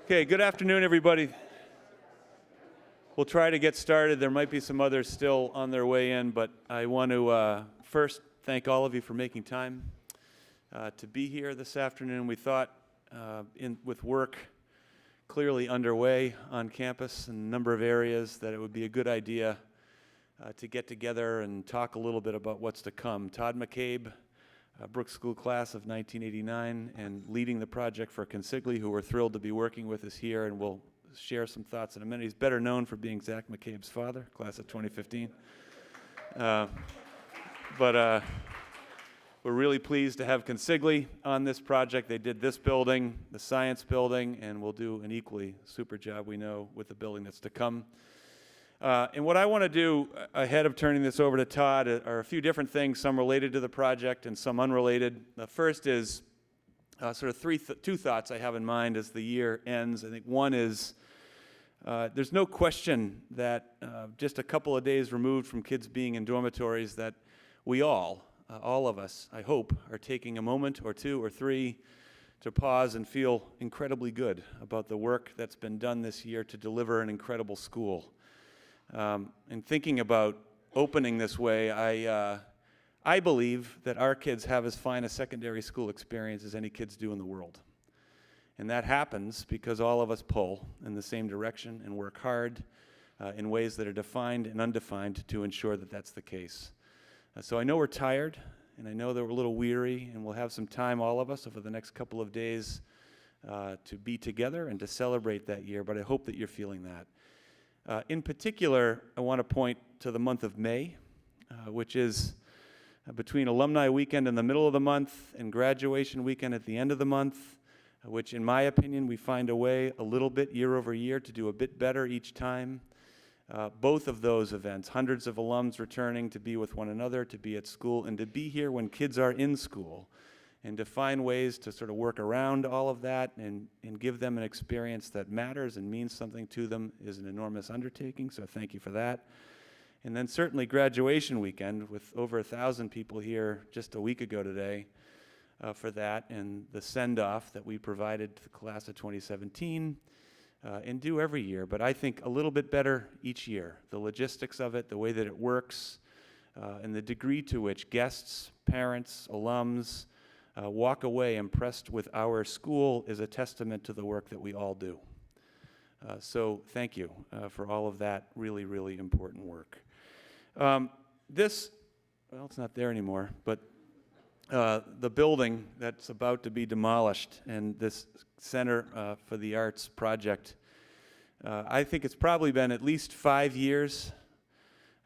Okay, good afternoon, everybody. We'll try to get started. There might be some others still on their way in, but I want to first thank all of you for making time to be here this afternoon. We thought, with work clearly underway on campus in a number of areas, that it would be a good idea to get together and talk a little bit about what's to come. Todd McCabe, Brooks School class of 1989, and leading the project for Consigli, who we're thrilled to be working with, is here, and we'll share some thoughts in a minute. He's better known for being Zach McCabe's father, class of 2015. But we're really pleased to have Consigli on this project. They did this building, the science building, and will do an equally super job, we know, with the building that's to come. And what I want to do ahead of turning this over to Todd are a few different things, some related to the project and some unrelated. The first is sort of two thoughts I have in mind as the year ends. I think one is there's no question that just a couple of days removed from kids being in dormitories, that we all of us, I hope, are taking a moment or two or three to pause and feel incredibly good about the work that's been done this year to deliver an incredible school. And thinking about opening this way, I believe that our kids have as fine a secondary school experience as any kids do in the world. And that happens because all of us pull in the same direction and work hard in ways that are defined and undefined to ensure that that's the case. So I know we're tired, and I know that we're a little weary, and we'll have some time, all of us, over the next couple of days to be together and to celebrate that year, but I hope that you're feeling that. In particular, I want to point to the month of May, which is between Alumni Weekend in the middle of the month and Graduation Weekend at the end of the month, which in my opinion we find a way a little bit year over year to do a bit better each time. Both of those events, hundreds of alums returning to be with one another, to be at school, and to be here when kids are in school, and to find ways to sort of work around all of that and give them an experience that matters and means something to them is an enormous undertaking, so thank you for that. And then certainly Graduation Weekend, with over 1,000 people here just a week ago today for that, and the send-off that we provided to the class of 2017, and do every year, but I think a little bit better each year. The logistics of it, the way that it works, and the degree to which guests, parents, alums, walk away impressed with our school is a testament to the work that we all do. So thank you for all of that really, really important work. Well, it's not there anymore, but the building that's about to be demolished and this Center for the Arts project, I think it's probably been at least 5 years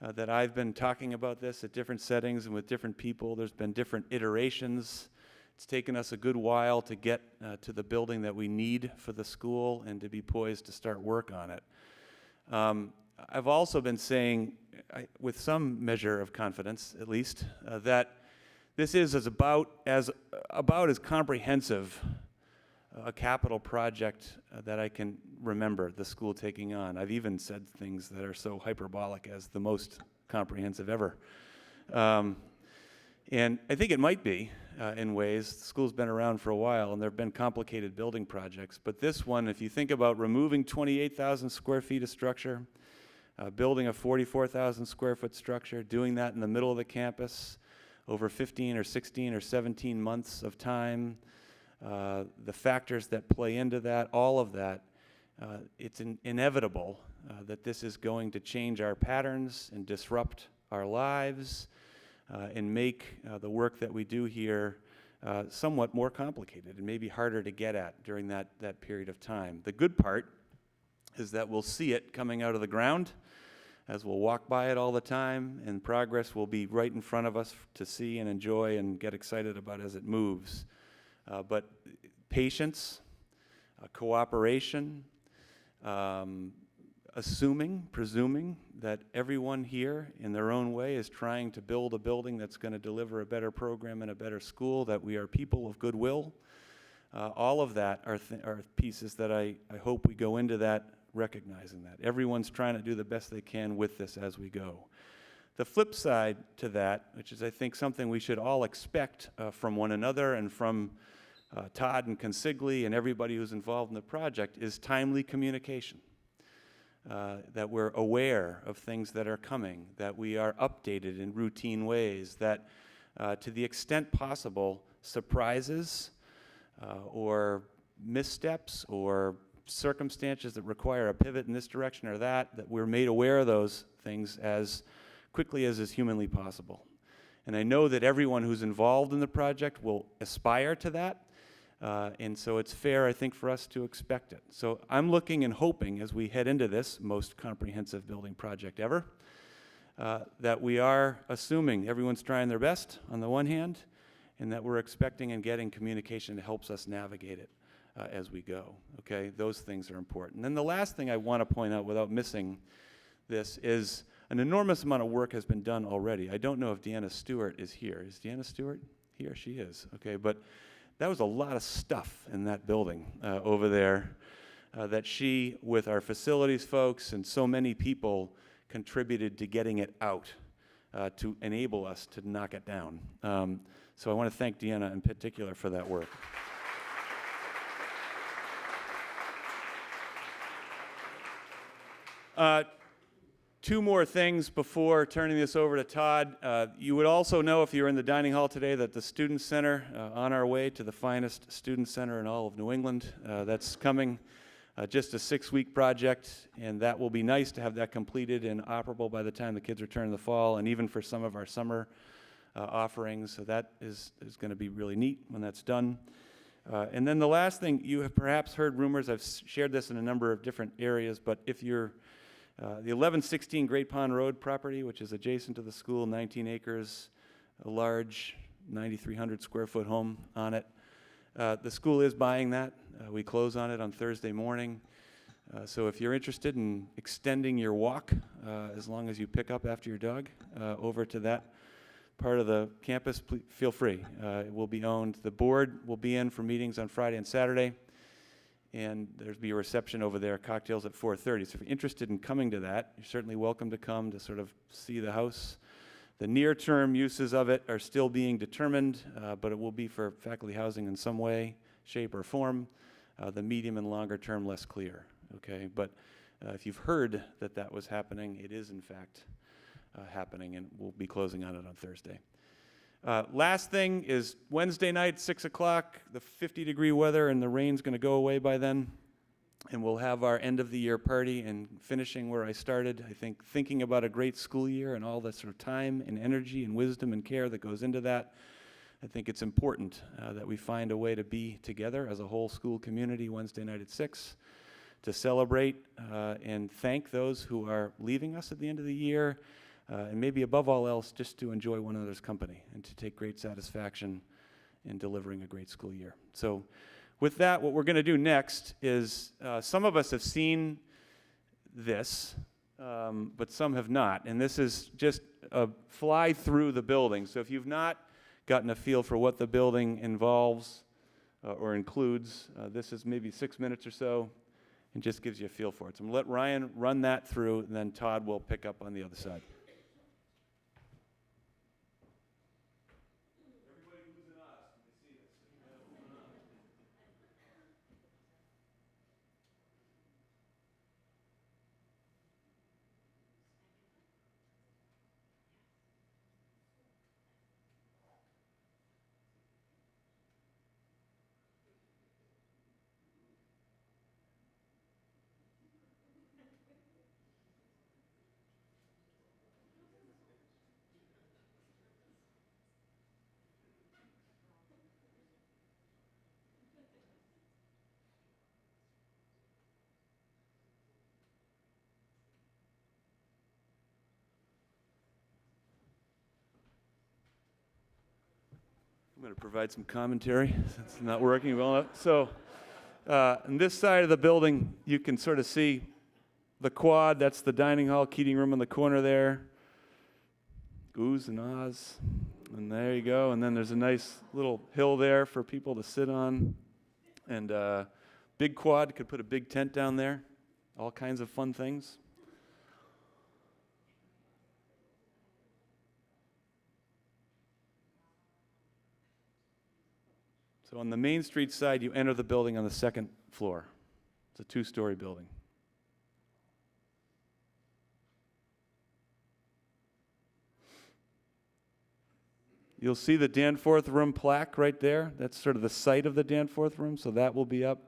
that I've been talking about this at different settings and with different people. There's been different iterations. It's taken us a good while to get to the building that we need for the school and to be poised to start work on it. I've also been saying, with some measure of confidence at least, that this is about as comprehensive a capital project that I can remember the school taking on. I've even said things that are so hyperbolic as the most comprehensive ever. And I think it might be, in ways. The school's been around for a while, and there have been complicated building projects. But this one, if you think about removing 28,000 square feet of structure, building a 44,000 square foot structure, doing that in the middle of the campus over 15 or 16 or 17 months of time, the factors that play into that, all of that, it's inevitable that this is going to change our patterns and disrupt our lives, and make the work that we do here somewhat more complicated and maybe harder to get at during that period of time. The good part is that we'll see it coming out of the ground as we'll walk by it all the time, and progress will be right in front of us to see and enjoy and get excited about as it moves. But patience, cooperation, presuming that everyone here in their own way is trying to build a building that's going to deliver a better program and a better school, that we are people of goodwill. All of that are pieces that I hope we go into that recognizing that. Everyone's trying to do the best they can with this as we go. The flip side to that, which is I think something we should all expect from one another and from Todd and Consigli and everybody who's involved in the project is timely communication. That we're aware of things that are coming, that we are updated in routine ways, that to the extent possible, surprises or missteps or circumstances that require a pivot in this direction or that we're made aware of those things as quickly as is humanly possible. And I know that everyone who's involved in the project will aspire to that. And so it's fair, I think, for us to expect it. So I'm looking and hoping as we head into this most comprehensive building project ever, that we are assuming everyone's trying their best on the one hand, and that we're expecting and getting communication that helps us navigate it as we go, okay? Those things are important. And then the last thing I want to point out without missing this is an enormous amount of work has been done already. I don't know if Deanna Stewart is here. Is Deanna Stewart here? She is, okay, but that was a lot of stuff in that building over there that she, with our facilities folks and so many people, contributed to getting it out to enable us to knock it down. So I want to thank Deanna in particular for that work. Two more things before turning this over to Todd. You would also know if you're in the dining hall today that the Student Center, on our way to the finest student center in all of New England, that's coming. Just a 6-week project, and that will be nice to have that completed and operable by the time the kids return in the fall, and even for some of our summer offerings. So that is going to be really neat when that's done. And then the last thing, you have perhaps heard rumors, I've shared this in a number of different areas, but if you're the 1116 Great Pond Road property, which is adjacent to the school, 19 acres, a large 9,300 square foot home on it. The school is buying that. We close on it on Thursday morning. So if you're interested in extending your walk, as long as you pick up after your dog, over to that part of the campus, please feel free. It will be owned. The board will be in for meetings on Friday and Saturday. And there'll be a reception over there, cocktails at 4:30. So if you're interested in coming to that, you're certainly welcome to come to sort of see the house. The near-term uses of it are still being determined, but it will be for faculty housing in some way, shape, or form. The medium and longer term, less clear, okay? But if you've heard that that was happening, it is in fact happening, and we'll be closing on it on Thursday. Last thing is Wednesday night, 6 o'clock, the 50-degree weather, and the rain's going to go away by then. And we'll have our end-of-the-year party, and finishing where I started, I think, thinking about a great school year and all the sort of time and energy and wisdom and care that goes into that. I think it's important that we find a way to be together as a whole school community Wednesday night at 6 to celebrate and thank those who are leaving us at the end of the year, and maybe above all else, just to enjoy one another's company and to take great satisfaction in delivering a great school year. So with that, what we're going to do next is some of us have seen this, but some have not. And this is just a fly through the building. So if you've not gotten a feel for what the building involves or includes, this is maybe 6 minutes or so and just gives you a feel for it. So I'm going to let Ryan run that through, and then Todd will pick up on the other side. I'm going to provide some commentary since it's not working well. So on this side of the building, you can sort of see the quad. That's the dining hall, Keating room in the corner there. Oohs and ahs. And there you go. And then there's a nice little hill there for people to sit on. And big quad, could put a big tent down there. All kinds of fun things. So So on the Main Street side, you enter the building on the second floor. It's a two-story building. You'll see the Danforth Room plaque right there. That's sort of the site of the Danforth Room, so that will be up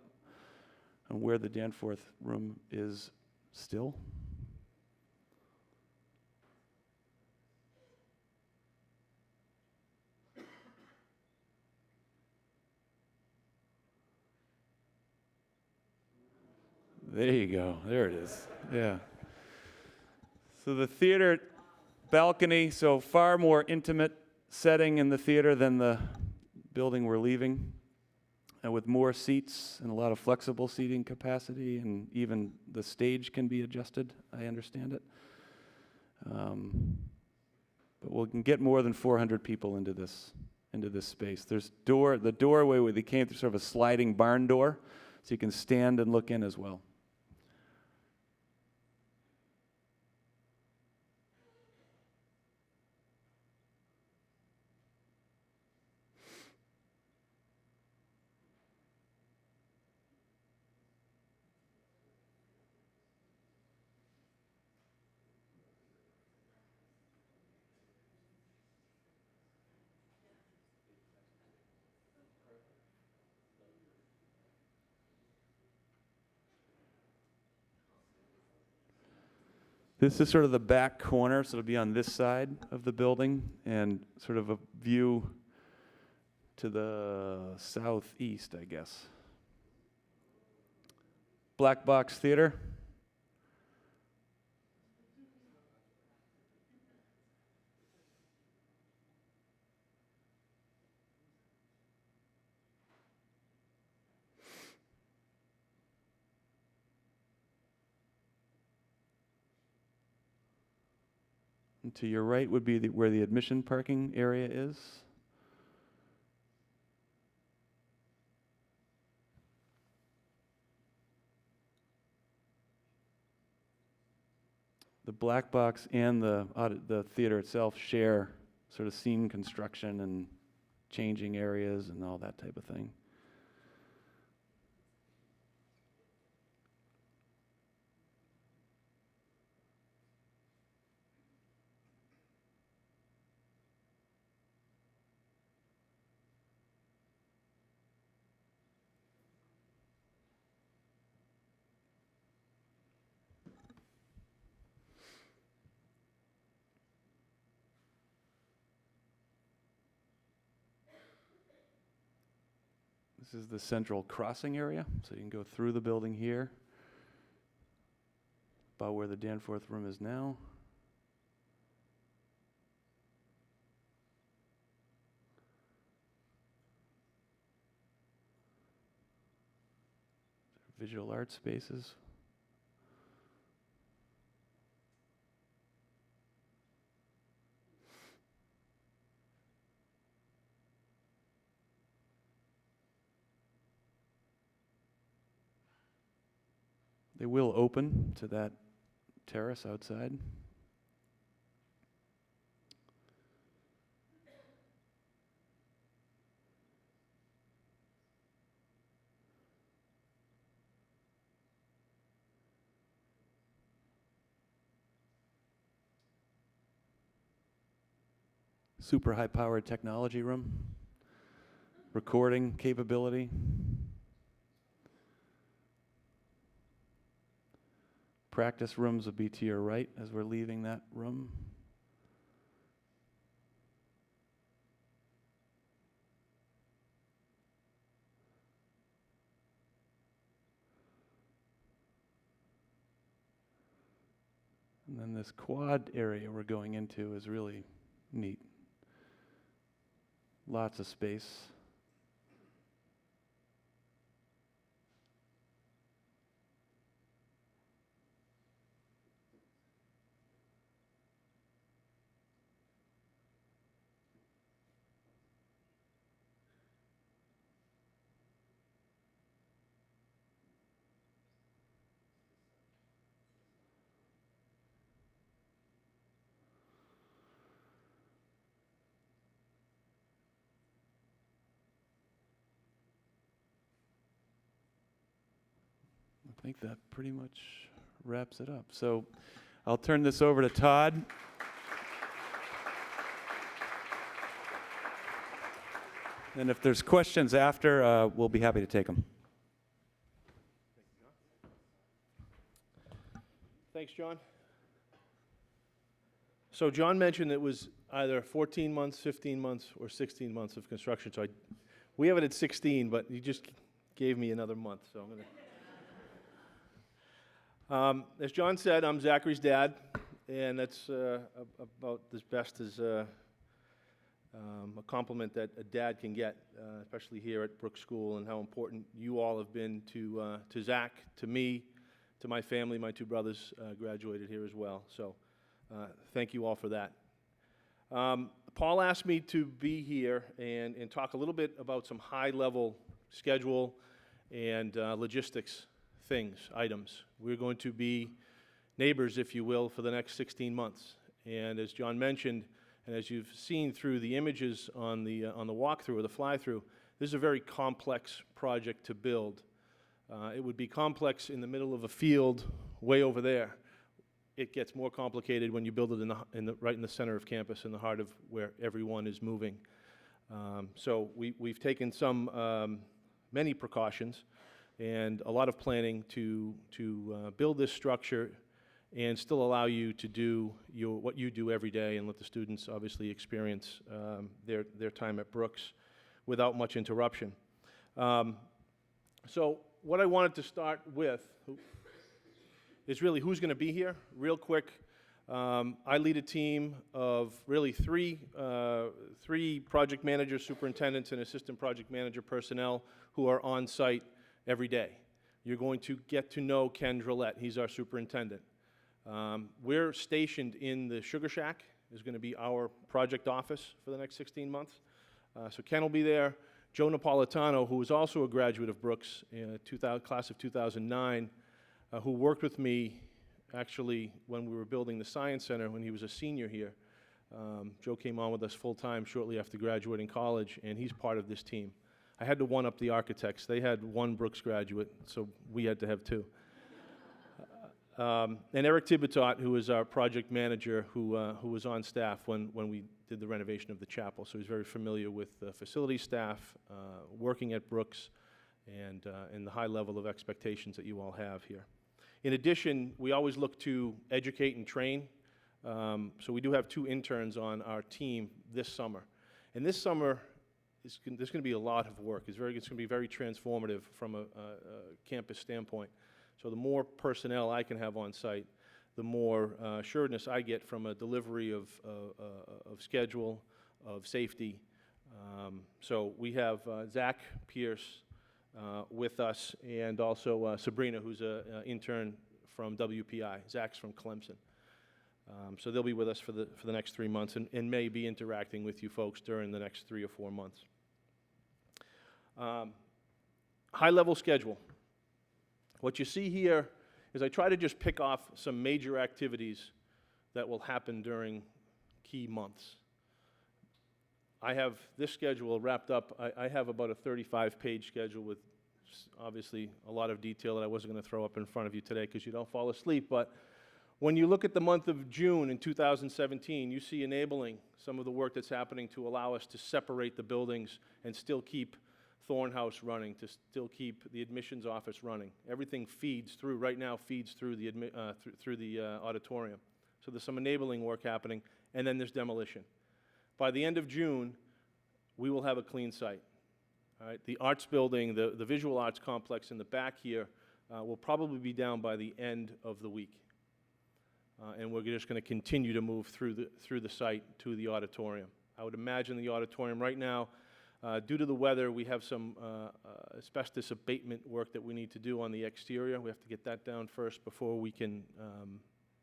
and where the Danforth Room is still. There you go. There it is. Yeah. So the theater balcony, so far more intimate setting in the theater than the building we're leaving, and with more seats and a lot of flexible seating capacity, and even the stage can be adjusted, I understand it. But we can get more than 400 people into this space. There's the doorway where they came through, sort of a sliding barn door, so you can stand and look in as well. This is sort of the back corner, so it'll be on this side of the building, and sort of a view to the southeast, I guess. Black Box Theater. And to your right would be where the admission parking area is. The Black Box and the theater itself share sort of scene construction and changing areas and all that type of thing. This is the central crossing area, so you can go through the building here, about where the Danforth Room is now. Visual art spaces. They will open to that terrace outside. Super high-powered technology room, recording capability. Practice rooms will be to your right as we're leaving that room. And then this quad area we're going into is really neat. Lots of space. I think that pretty much wraps it up. So I'll turn this over to Todd. And if there's questions after, we'll be happy to take them. Thanks, John. So John mentioned it was either 14 months, 15 months, or 16 months of construction. So we have it at 16, but you just gave me another month, so I'm going to... As John said, I'm Zachary's dad, and that's about as best as a compliment that a dad can get, especially here at Brooks School, and how important you all have been to Zach, to me, to my family. My two brothers graduated here as well, so thank you all for that. Paul asked me to be here and talk a little bit about some high-level schedule and logistics items. We're going to be neighbors, if you will, for the next 16 months. And as John mentioned, and as you've seen through the images on the walkthrough or the fly-through, this is a very complex project to build. It would be complex in the middle of a field way over there. It gets more complicated when you build it right in the center of campus, in the heart of where everyone is moving. So we've taken many precautions and a lot of planning to build this structure and still allow you to do what you do every day and let the students obviously experience their time at Brooks without much interruption. So what I wanted to start with is really who's going to be here. Real quick, I lead a team of really three project managers, superintendents, and assistant project manager personnel who are on site every day. You're going to get to know Ken Drillette. He's our superintendent. We're stationed in the Sugar Shack. Is going to be our project office for the next 16 months. So Ken will be there. Joe Napolitano, who is also a graduate of Brooks, class of 2009, who worked with me actually when we were building the Science Center when he was a senior here. Joe came on with us full-time shortly after graduating college, and he's part of this team. I had to one-up the architects. They had one Brooks graduate, so we had to have two. And Eric Tibitot, who is our project manager, who was on staff when we did the renovation of the chapel. So he's very familiar with the facility staff, working at Brooks, and the high level of expectations that you all have here. In addition, we always look to educate and train. So we do have 2 interns on our team this summer. And this summer, there's going to be a lot of work. It's going to be very transformative from a campus standpoint. So the more personnel I can have on site, the more assuredness I get from a delivery of schedule, of safety. So we have Zach Pierce with us, and also Sabrina, who's an intern from WPI. Zach's from Clemson. So they'll be with us for the next 3 months and may be interacting with you folks during the next 3 or 4 months. High-level schedule. What you see here is I try to just pick off some major activities that will happen during key months. I have this schedule wrapped up. I have about a 35-page schedule with obviously a lot of detail that I wasn't going to throw up in front of you today because you don't fall asleep. But when you look at the month of June in 2017, you see enabling some of the work that's happening to allow us to separate the buildings and still keep Thornhouse running, to still keep the admissions office running. Everything feeds through, right now feeds through the auditorium. So there's some enabling work happening, and then there's demolition. By the end of June, we will have a clean site. All right? The arts building, the visual arts complex in the back here will probably be down by the end of the week. And we're just going to continue to move through the site to the auditorium. I would imagine the auditorium right now, due to the weather, we have some asbestos abatement work that we need to do on the exterior. We have to get that down first before we can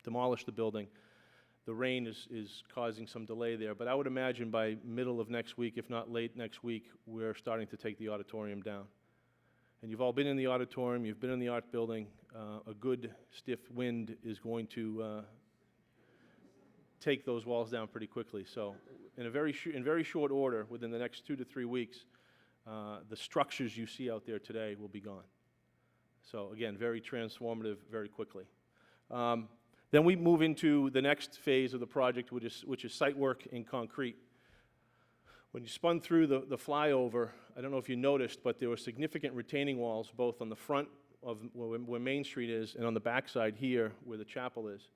demolish the building. The rain is causing some delay there, but I would imagine by middle of next week, if not late next week, we're starting to take the auditorium down. And you've all been in the auditorium, you've been in the art building. A good stiff wind is going to take those walls down pretty quickly. So in very short order, within the next 2 to 3 weeks, the structures you see out there today will be gone. So again, very transformative very quickly. Then we move into the next phase of the project, which is site work in concrete. When you spun through the flyover, I don't know if you noticed, but there were significant retaining walls both on the front of where Main Street is and on the backside here where the chapel is.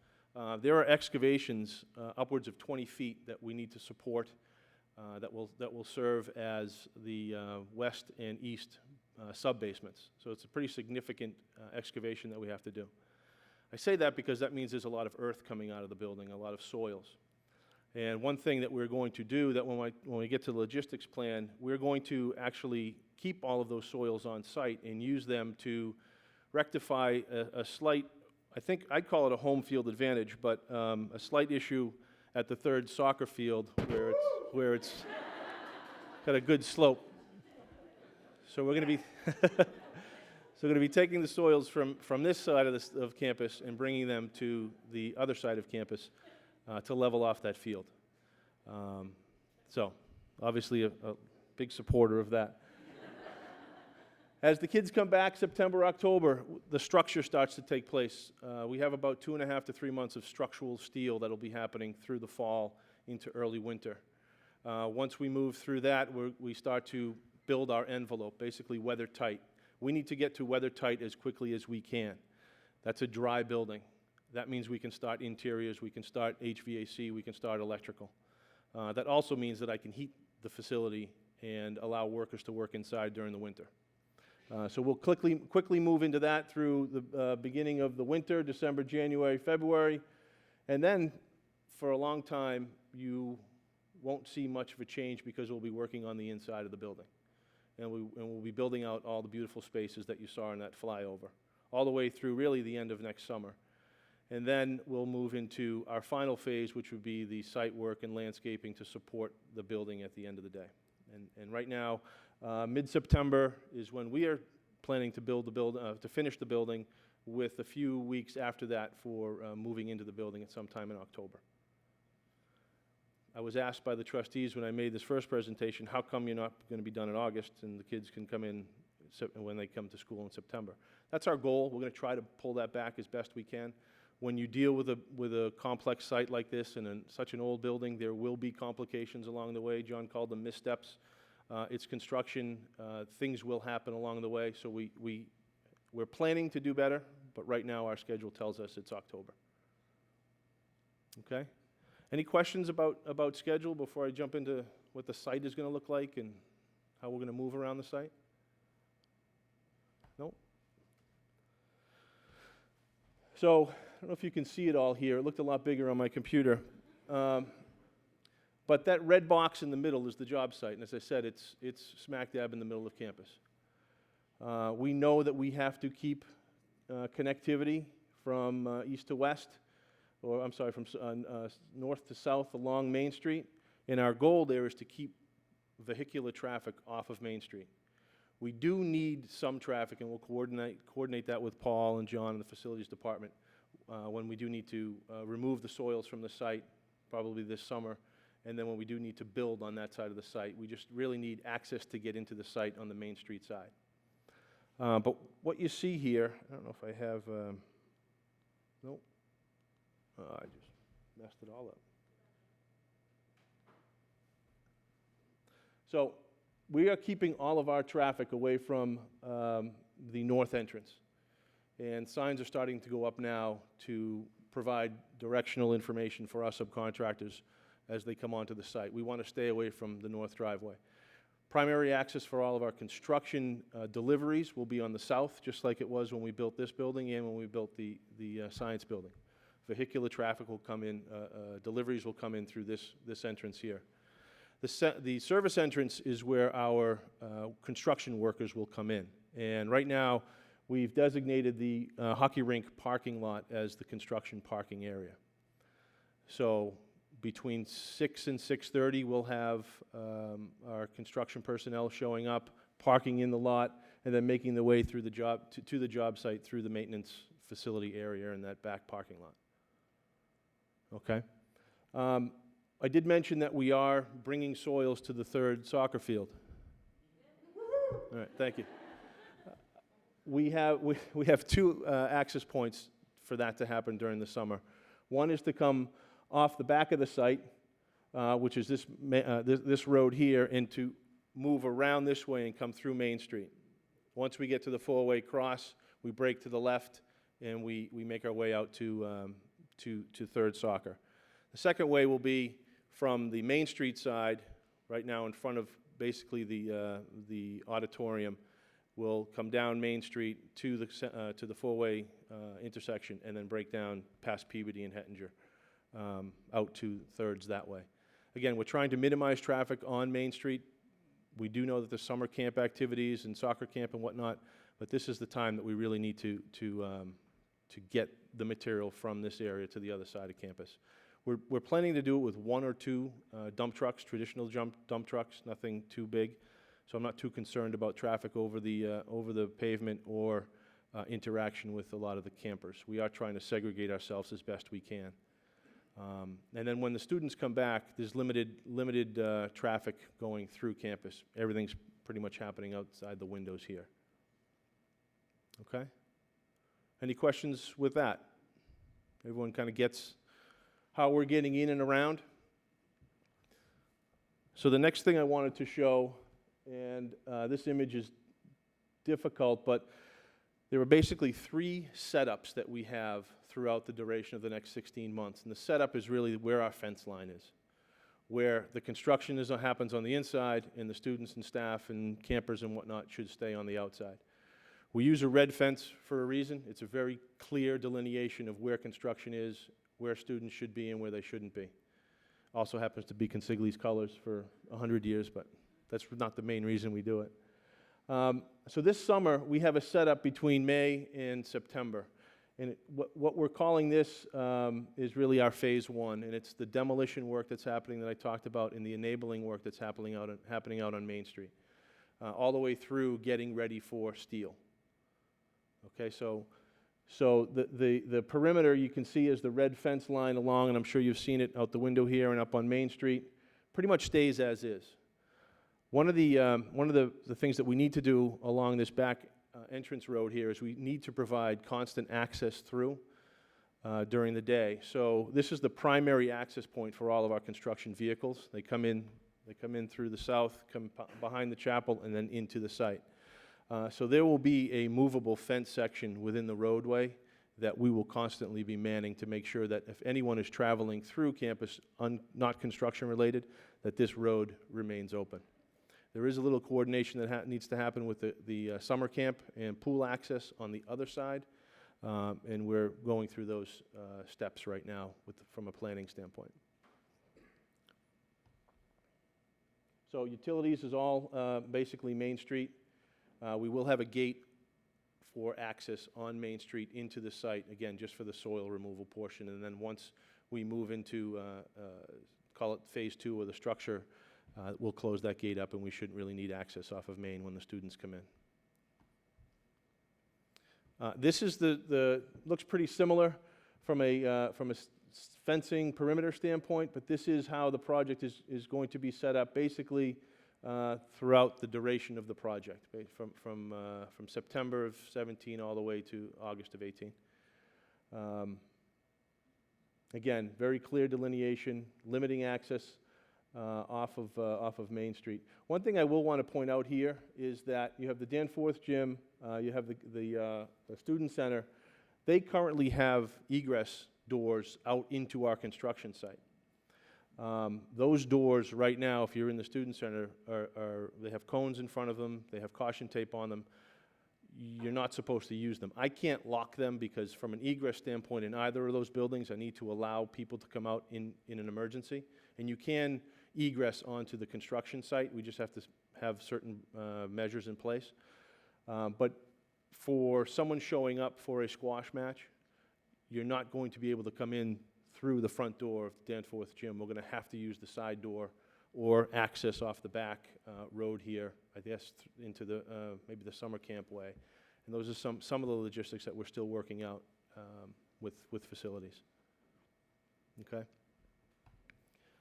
There are excavations upwards of 20 feet that we need to support that will serve as the west and east sub-basements. So it's a pretty significant excavation that we have to do. I say that because that means there's a lot of earth coming out of the building, a lot of soils. And one thing that we're going to do, that when we get to the logistics plan, we're going to actually keep all of those soils on site and use them to rectify a slight, I think I'd call it a home field advantage, but a slight issue at the third soccer field where it's got a good slope. So we're going to be so we're going to be taking the soils from this side of campus and bringing them to the other side of campus to level off that field. So obviously a big supporter of that. As the kids come back September, October, the structure starts to take place. We have about 2.5 to 3 months of structural steel that'll be happening through the fall into early winter. Once we move through that, we start to build our envelope, basically weather tight. We need to get to weather tight as quickly as we can. That's a dry building. That means we can start interiors, we can start HVAC, we can start electrical. That also means that I can heat the facility and allow workers to work inside during the winter. So we'll quickly move into that through the beginning of the winter, December, January, February. And then for a long time, you won't see much of a change because we'll be working on the inside of the building. And we'll be building out all the beautiful spaces that you saw in that flyover, all the way through really the end of next summer. And then we'll move into our final phase, which would be the site work and landscaping to support the building at the end of the day. And right now, mid-September is when we are planning to to finish the building, with a few weeks after that for moving into the building at some time in October. I was asked by the trustees when I made this first presentation, how come you're not going to be done in August and the kids can come in when they come to school in September? That's our goal. We're going to try to pull that back as best we can. When you deal with a complex site like this and such an old building, there will be complications along the way. John called them missteps. It's construction. Things will happen along the way. So we're planning to do better, but right now our schedule tells us it's October. Okay? Any questions about schedule before I jump into what the site is going to look like and how we're going to move around the site? No? So I don't know if you can see it all here. It looked a lot bigger on my computer. But that red box in the middle is the job site. And as I said, it's smack dab in the middle of campus. We know that we have to keep connectivity from east to west, or I'm sorry, from north to south along Main Street. And our goal there is to keep vehicular traffic off of Main Street. We do need some traffic, and we'll coordinate that with Paul and John in the facilities department when we do need to remove the soils from the site, probably this summer, and then when we do need to build on that side of the site. We just really need access to get into the site on the Main Street side. But what you see here, I don't know if I have, nope, I just messed it all up. So we are keeping all of our traffic away from the north entrance. And signs are starting to go up now to provide directional information for our subcontractors as they come onto the site. We want to stay away from the north driveway. Primary access for all of our construction deliveries will be on the south, just like it was when we built this building and when we built the science building. Vehicular traffic will come in, deliveries will come in through this entrance here. The service entrance is where our construction workers will come in. And right now, we've designated the hockey rink parking lot as the construction parking area. So between 6 and 6:30, we'll have our construction personnel showing up, parking in the lot, and then making the way through the job to the job site through the maintenance facility area in that back parking lot. Okay. I did mention that we are bringing soils to the third soccer field. All right, thank you. we have two access points for that to happen during the summer. One is to come off the back of the site, which is this road here, and to move around this way and come through Main Street. Once we get to the four-way cross, we break to the left, and we make our way out to Third Soccer. The second way will be from the Main Street side, right now in front of basically the auditorium. We'll come down Main Street to the four-way intersection, and then break down past Peabody and Hettinger out to Thirds that way. Again, we're trying to minimize traffic on Main Street. We do know that there's summer camp activities and soccer camp and whatnot, but this is the time that we really need to get the material from this area to the other side of campus. We're planning to do it with one or two dump trucks, traditional dump trucks, nothing too big. So I'm not too concerned about traffic over the pavement or interaction with a lot of the campers. We are trying to segregate ourselves as best we can. And then when the students come back, there's limited traffic going through campus. Everything's pretty much happening outside the windows here. Okay? Any questions with that? Everyone kind of gets how we're getting in and around? So the next thing I wanted to show, and this image is difficult, but there are basically three setups that we have throughout the duration of the next 16 months. And the setup is really where our fence line is, where the construction happens on the inside, and the students and staff and campers and whatnot should stay on the outside. We use a red fence for a reason. It's a very clear delineation of where construction is, where students should be, and where they shouldn't be. Also happens to be Consigli's colors for 100 years, but that's not the main reason we do it. So this summer, we have a setup between May and September. And what we're calling this is really our phase one, and it's the demolition work that's happening that I talked about and the enabling work that's happening out on Main Street, all the way through getting ready for steel. Okay, so the perimeter you can see is the red fence line along, and I'm sure you've seen it out the window here and up on Main Street, pretty much stays as is. One of the things that we need to do along this back entrance road here is we need to provide constant access through during the day. So this is the primary access point for all of our construction vehicles. They come in through the south, come behind the chapel, and then into the site. So there will be a movable fence section within the roadway that we will constantly be manning to make sure that if anyone is traveling through campus, not construction related, that this road remains open. There is a little coordination that needs to happen with the summer camp and pool access on the other side, and we're going through those steps right now from a planning standpoint. So utilities is all basically Main Street. We will have a gate for access on Main Street into the site, again, just for the soil removal portion, and then once we move into, call it phase two of the structure, we'll close that gate up, and we shouldn't really need access off of Main when the students come in. This is looks pretty similar from a fencing perimeter standpoint, but this is how the project is going to be set up basically throughout the duration of the project, from September of 17 all the way to August of 18. Again, very clear delineation, limiting access off of Main Street. One thing I will want to point out here is that you have the Danforth Gym, you have the Student Center. They currently have egress doors out into our construction site. Those doors right now, if you're in the Student Center, they have cones in front of them, they have caution tape on them. You're not supposed to use them. I can't lock them because from an egress standpoint in either of those buildings, I need to allow people to come out in an emergency. And you can egress onto the construction site. We just have to have certain measures in place. But for someone showing up for a squash match, you're not going to be able to come in through the front door of the Danforth Gym. We're going to have to use the side door or access off the back road here, I guess, into the maybe the summer camp way. And those are some of the logistics that we're still working out with facilities. Okay.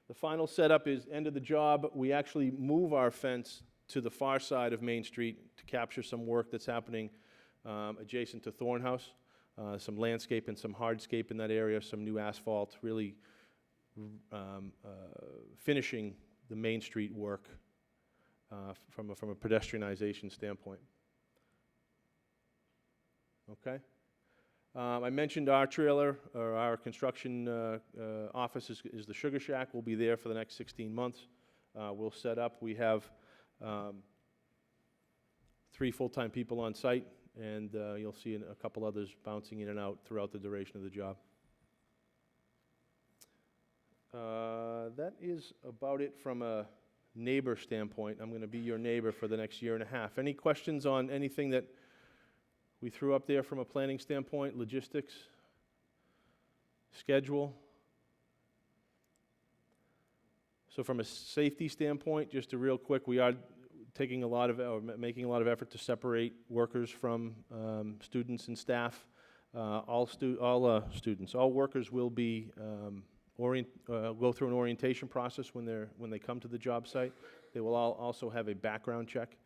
The final setup is end of the job. We actually move our fence to the far side of Main Street to capture some work that's happening adjacent to Thornhouse. Some landscape and some hardscape in that area, some new asphalt, really finishing the Main Street work from a pedestrianization standpoint. Okay. I mentioned our trailer, or our construction office is the Sugar Shack. We'll be there for the next 16 months. We'll set up. We have 3 full-time people on site, and you'll see a couple others bouncing in and out throughout the duration of the job. That is about it from a neighbor standpoint. I'm going to be your neighbor for the next year and a half. Any questions on anything that we threw up there from a planning standpoint, logistics, schedule? So from a safety standpoint, just a real quick, we are taking a lot of, or making a lot of effort to separate workers from students and staff. All workers will be go through an orientation process when they come to the job site. They will all also have a background check.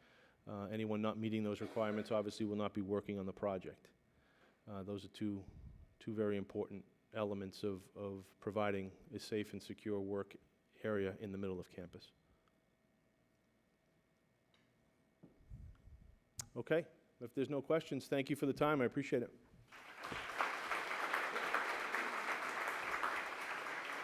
Anyone not meeting those requirements obviously will not be working on the project. Those are two very important elements of providing a safe and secure work area in the middle of campus. Okay, if there's no questions, thank you for the time. I appreciate it.